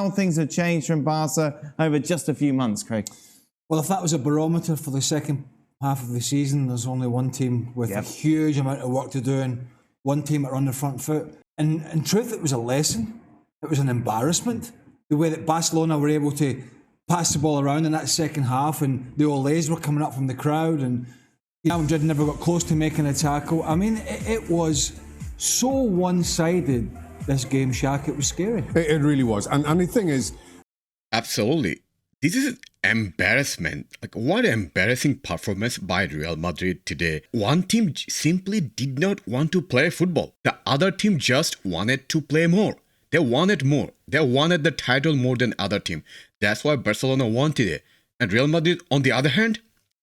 how things have changed from Barca over just a few months, Craig? Well, if that was a barometer for the second half of the season, there's only one team with a huge amount of work to do and one team that are on the front foot. And in truth, it was a lesson. It was an embarrassment. The way that Barcelona were able to pass the ball around in that second half, and the Olays were coming up from the crowd, and Real Madrid never got close to making a tackle. I mean, it was so one-sided, this game, Shaka. It was scary. It really was. And the thing is... Absolutely. This is embarrassment. Like, what embarrassing performance by Real Madrid today. One team simply did not want to play football. The other team just wanted to play more. They wanted more. They wanted the title more than other team. That's why Barcelona wanted it. And Real Madrid, on the other hand,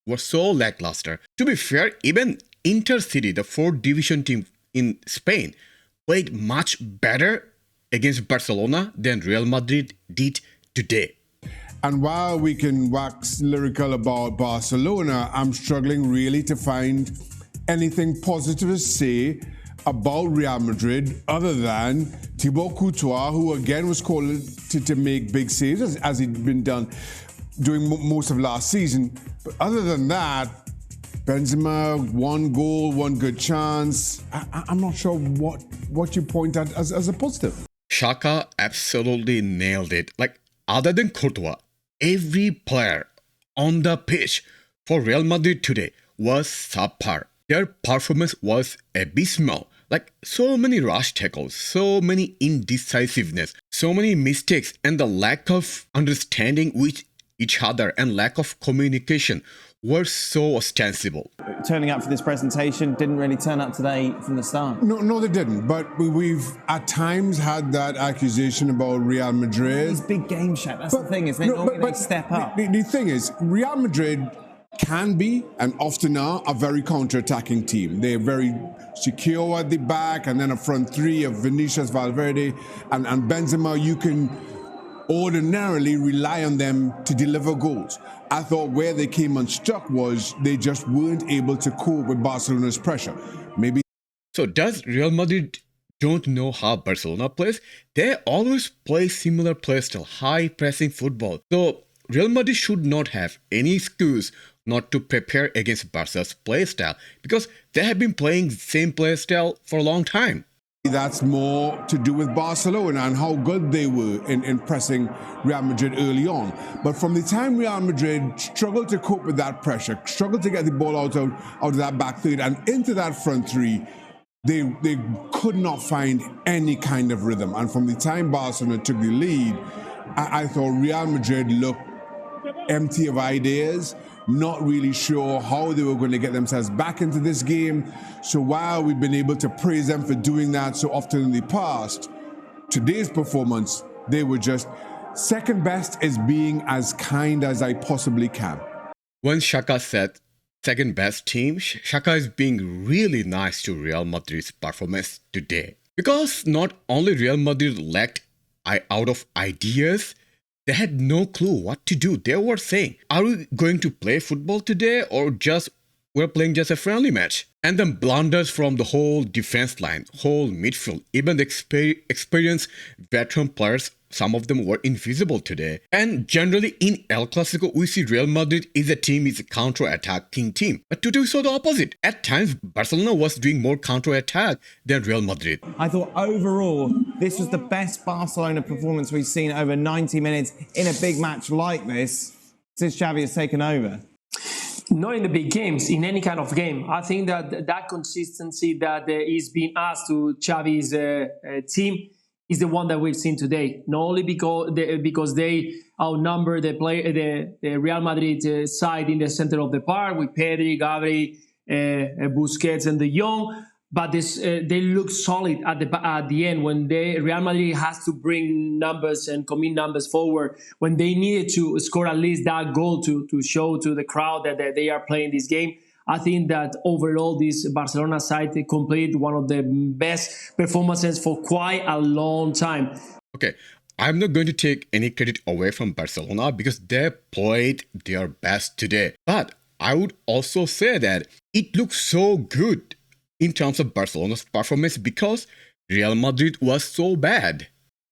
were so lackluster. To be fair, even Intercity, the 4th division team in Spain, played much better against Barcelona than Real Madrid did today. And while we can wax lyrical about Barcelona, I'm struggling really to find anything positive to say about Real Madrid other than Thibaut Courtois, who again was called to make big saves as he'd been done during most of last season. But other than that, Benzema, 1 goal, 1 good chance. I'm not sure what you point at as a positive. Shaka absolutely nailed it. Like, other than Courtois, every player on the pitch for Real Madrid today was subpar. Their performance was abysmal. Like, so many rush tackles, so many indecisiveness, so many mistakes, and the lack of understanding with each other and lack of communication were so ostensible. Turning up for this presentation, didn't really turn up today from the start. No, they didn't. But we've at times had that accusation about Real Madrid. These big game Shaq, that's the thing, is they normally step up. The thing is, Real Madrid can be and often are a very counter-attacking team. They're very secure at the back, and then a front three of Vinicius, Valverde, and Benzema. You can ordinarily rely on them to deliver goals. I thought where they came unstuck was they just weren't able to cope with Barcelona's pressure. Maybe. So does Real Madrid don't know how Barcelona plays? They always play similar play style, high pressing football. So Real Madrid should not have any excuse not to prepare against Barca's play style because they have been playing the same play style for a long time. That's more to do with Barcelona and how good they were in pressing Real Madrid early on. But from the time Real Madrid struggled to cope with that pressure, struggled to get the ball out of that back third and into that front three, they could not find any kind of rhythm. And from the time Barcelona took the lead, I thought Real Madrid looked empty of ideas, not really sure how they were going to get themselves back into this game. So while we've been able to praise them for doing that so often in the past, today's performance, they were just second best is being as kind as I possibly can. When Shaka said second best team, Shaka is being really nice to Real Madrid's performance today. Because not only Real Madrid lacked out of ideas, they had no clue what to do. They were saying, are we going to play football today or we're playing just a friendly match? And then blunders from the whole defense line, whole midfield, even the experienced veteran players, some of them were invisible today. And generally in El Clasico, we see Real Madrid is a counter-attacking team. But today we saw the opposite. At times, Barcelona was doing more counter-attack than Real Madrid. I thought overall, this was the best Barcelona performance we've seen over 90 minutes in a big match like this since Xavi has taken over. Not in the big games, in any kind of game. I think that consistency that is being asked to Xavi's team is the one that we've seen today. Not only because they outnumber the Real Madrid side in the center of the park with Pedri, Gavi, Busquets, and De Jong, but they look solid at the end when Real Madrid has to bring numbers and commit numbers forward. When they needed to score at least that goal to show to the crowd that they are playing this game. I think that overall this Barcelona side completed one of the best performances for quite a long time. Okay, I'm not going to take any credit away from Barcelona because they played their best today. But I would also say that it looks so good in terms of Barcelona's performance because Real Madrid was so bad.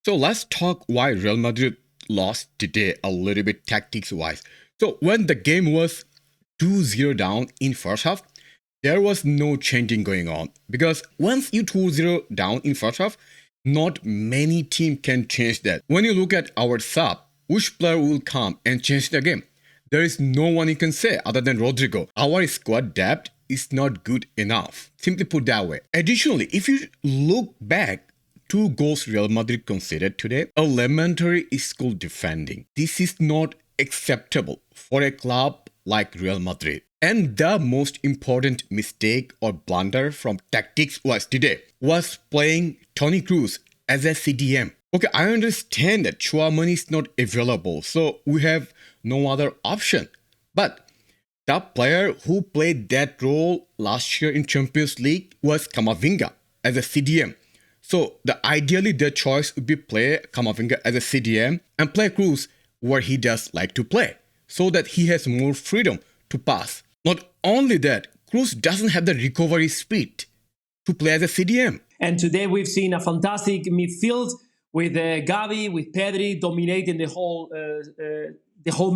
So let's talk why Real Madrid lost today a little bit tactics-wise. So when the game was 2-0 down in first half, there was no changing going on. Because once you 2-0 down in first half, not many team can change that. When you look at our sub, which player will come and change the game? There is no one you can say other than Rodrigo. Our squad depth is not good enough. Simply put that way. Additionally, if you look back, 2 goals Real Madrid conceded today, elementary school defending. This is not acceptable for a club like Real Madrid. And the most important mistake or blunder from tactics was today was playing Toni Kroos as a CDM. Okay, I understand that Tchouaméni is not available, so we have no other option. But the player who played that role last year in Champions League was Camavinga as a CDM. So ideally the choice would be play Camavinga as a CDM and play Kroos where he does like to play, so that he has more freedom to pass. Not only that, Kroos doesn't have the recovery speed to play as a CDM. And today we've seen a fantastic midfield with Gavi, with Pedri dominating the whole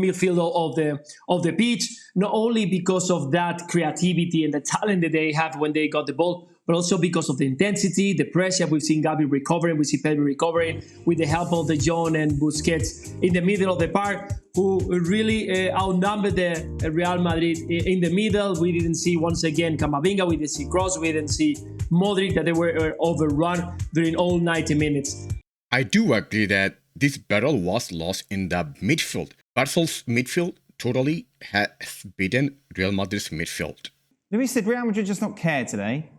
midfield of the pitch. Not only because of that creativity and the talent that they have when they got the ball, but also because of the intensity, the pressure. We've seen Gavi recovering, we see Pedri recovering with the help of De Jong and Busquets in the middle of the park, who really outnumbered the Real Madrid in the middle. We didn't see, once again, Camavinga, we didn't see Kroos, we didn't see Modric, that they were overrun during all 90 minutes. I do agree that this battle was lost in the midfield. Barca's midfield totally has beaten Real Madrid's midfield. Luis, did Real Madrid just not care today?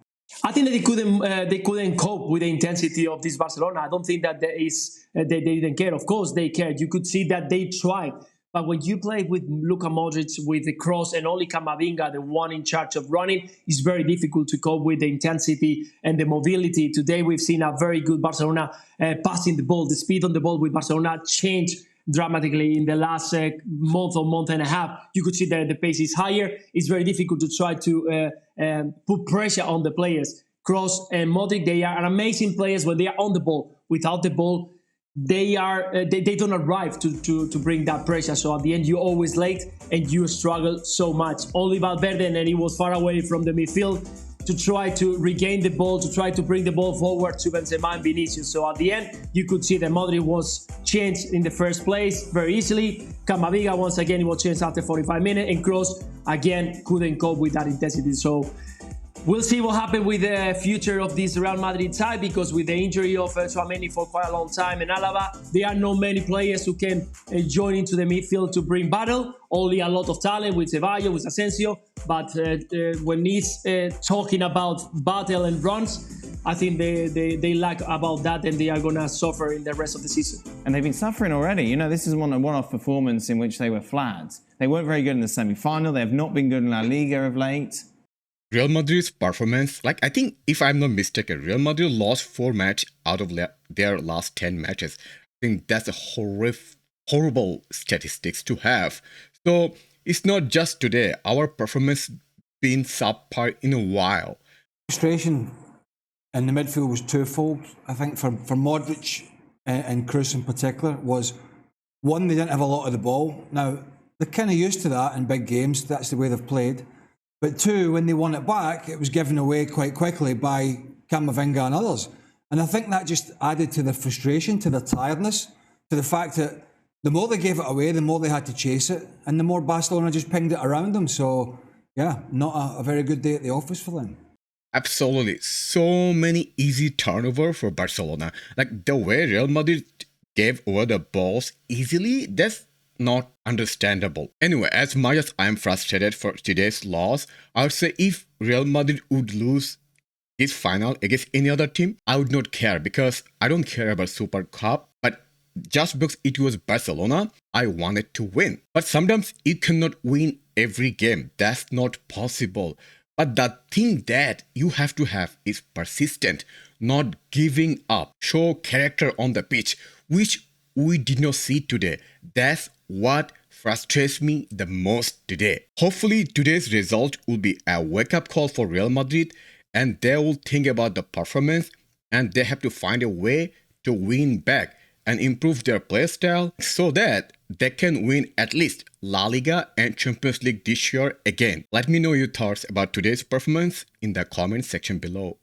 I think that they couldn't cope with the intensity of this Barcelona. I don't think that they didn't care. Of course they cared. You could see that they tried. But when you play with Luka Modric, with the Kroos, and only Camavinga, the one in charge of running, it's very difficult to cope with the intensity and the mobility. Today we've seen a very good Barcelona passing the ball. The speed on the ball with Barcelona changed dramatically in the last month or month and a half. You could see that the pace is higher. It's very difficult to try to put pressure on the players. Kroos and Modric, they are amazing players when they are on the ball. Without the ball, they don't arrive to bring that pressure. So at the end, you're always late and you struggle so much. Only Valverde, and he was far away from the midfield to try to regain the ball, to try to bring the ball forward to Benzema and Vinicius. So at the end, you could see that Modric was changed in the first place very easily. Camavinga, once again, he was changed after 45 minutes. And Kroos, again, couldn't cope with that intensity. So we'll see what happens with the future of this Real Madrid side, because with the injury of Tchouaméni for quite a long time and Alaba, there are not many players who can join into the midfield to bring battle. Only a lot of talent with Ceballos, with Asensio. But when he's talking about battle and runs, I think they lack about that, and they are going to suffer in the rest of the season. And they've been suffering already. You know, this is a one-off performance in which they were flat. They weren't very good in the semi-final. They have not been good in La Liga of late. Real Madrid's performance, I think if I'm not mistaken, Real Madrid lost 4 matches out of their last 10 matches. I think that's a horrible statistics to have. So it's not just today. Our performance been subpar in a while. Frustration in the midfield was twofold. I think for Modric and Kroos in particular was, one, they didn't have a lot of the ball. Now, they're kind of used to that in big games. That's the way they've played. But 2, when they won it back, it was given away quite quickly by Camavinga and others. And I think that just added to the frustration, to the tiredness, to the fact that the more they gave it away, the more they had to chase it, and the more Barcelona just pinged it around them. So, yeah, not a very good day at the office for them. Absolutely. So many easy turnover for Barcelona. The way Real Madrid gave over the balls easily, that's not understandable. Anyway, as much as I'm frustrated for today's loss, I would say if Real Madrid would lose this final against any other team, I would not care, because I don't care about SuperCopa. But just because it was Barcelona, I wanted to win. But sometimes you cannot win every game. That's not possible. But the thing that you have to have is persistent, not giving up. Show character on the pitch, which we did not see today. That's what frustrates me the most today. Hopefully today's result will be a wake-up call for Real Madrid, and they will think about the performance, and they have to find a way to win back and improve their play style so that they can win at least La Liga and Champions League this year again. Let me know your thoughts about today's performance in the comment section below.